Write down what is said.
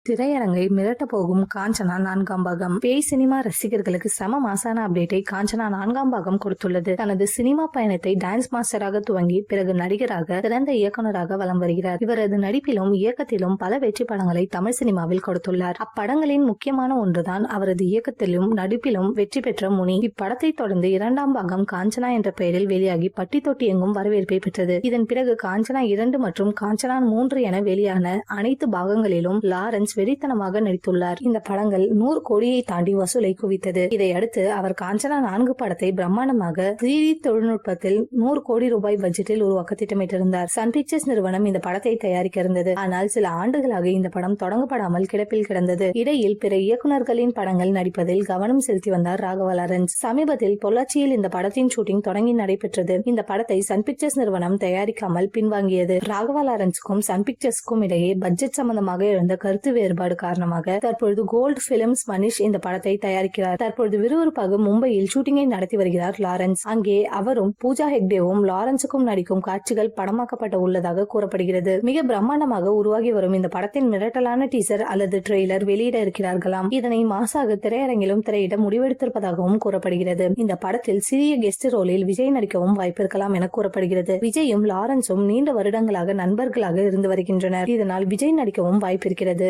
திரையரங்கை மிரட்ட போகும் காஞ்சனா 4ஆம் பாகம். பேய் சினிமா ரசிகர்களுக்கு சம மாசான அப்டேட்டை காஞ்சனா 4ஆம் பாகம் கொடுத்துள்ளது. தனது சினிமா பயணத்தை டான்ஸ் மாஸ்டராக துவங்கி பிறகு நடிகராக, சிறந்த இயக்குநராக வலம் வருகிறார். இவரது நடிப்பிலும் இயக்கத்திலும் பல வெற்றி படங்களை தமிழ் சினிமாவில் கொடுத்துள்ளார். அப்படங்களின் முக்கியமான ஒன்றுதான் அவரது இயக்கத்திலும் நடிப்பிலும் வெற்றி பெற்ற முனி. இப்படத்தை தொடர்ந்து 2ஆம் பாகம் காஞ்சனா என்ற பெயரில் வெளியாகி பட்டி தொட்டி எங்கும் வரவேற்பை பெற்றது. இதன் பிறகு காஞ்சனா 2 மற்றும் காஞ்சனா 3 என வெளியான அனைத்து பாகங்களிலும் லாரன்ஸ் வெறித்தனமாக நடித்துள்ளார். இந்த படங்கள் 100 கோடியை தாண்டி வசூலை குவித்தது. இதையடுத்து அவர் காஞ்சனா 4 படத்தை பிரம்மாண்டமாக 3D தொழில்நுட்பத்தில் 100 கோடி ரூபாய் பட்ஜெட்டில் உருவாக்க திட்டமிட்டிருந்தார். சன் பிக்சர்ஸ் நிறுவனம் இந்த படத்தை தயாரிக்க இருந்தது. ஆனால் சில ஆண்டுகளாக இந்த படம் தொடங்கப்படாமல் கிடப்பில் கிடந்தது. இடையில் பிற இயக்குநர்களின் படங்கள் நடிப்பதில் கவனம் செலுத்தி வந்தார் ராகவா லாரன்ஸ். சமீபத்தில் பொள்ளாச்சியில் இந்த படத்தின் ஷூட்டிங் தொடங்கி நடைபெற்றது. இந்த படத்தை சன் பிக்சர்ஸ் நிறுவனம் தயாரிக்காமல் பின்வாங்கியது. ராகவா லாரன்ஸுக்கும் சன் பிக்சர்ஸ்க்கும் இடையே பட்ஜெட் சம்பந்தமாக எழுந்த கருத்து வேறுபாடு காரணமாக தற்பொழுது கோல்ட் பிலிம்ஸ் மனிஷ் இந்த படத்தை தயாரிக்கிறார். தற்பொழுது விறுவிறுப்பாக மும்பையில் ஷூட்டிங்கை நடத்தி வருகிறார் லாரன்ஸ். அங்கே அவரும் பூஜா ஹெக்டேவும் லாரன்ஸுக்கும் நடிக்கும் காட்சிகள் படமாக்கப்பட உள்ளதாக கூறப்படுகிறது. மிக பிரம்மாண்டமாக உருவாகி வரும் இந்த படத்தின் மிரட்டலான டீசர் அல்லது ட்ரெய்லர் வெளியிட இருக்கிறார்களாம். இதனை மாசாக திரையரங்கிலும் திரையிட முடிவெடுத்திருப்பதாகவும் கூறப்படுகிறது. இந்த படத்தில் சிறிய கெஸ்ட் ரோலில் விஜய் நடிக்கவும் வாய்ப்பிருக்கலாம் என கூறப்படுகிறது. விஜயும் லாரன்ஸும் நீண்ட வருடங்களாக நண்பர்களாக இருந்து வருகின்றனர். இதனால் விஜய் நடிக்கவும் வாய்ப்பிருக்கிறது.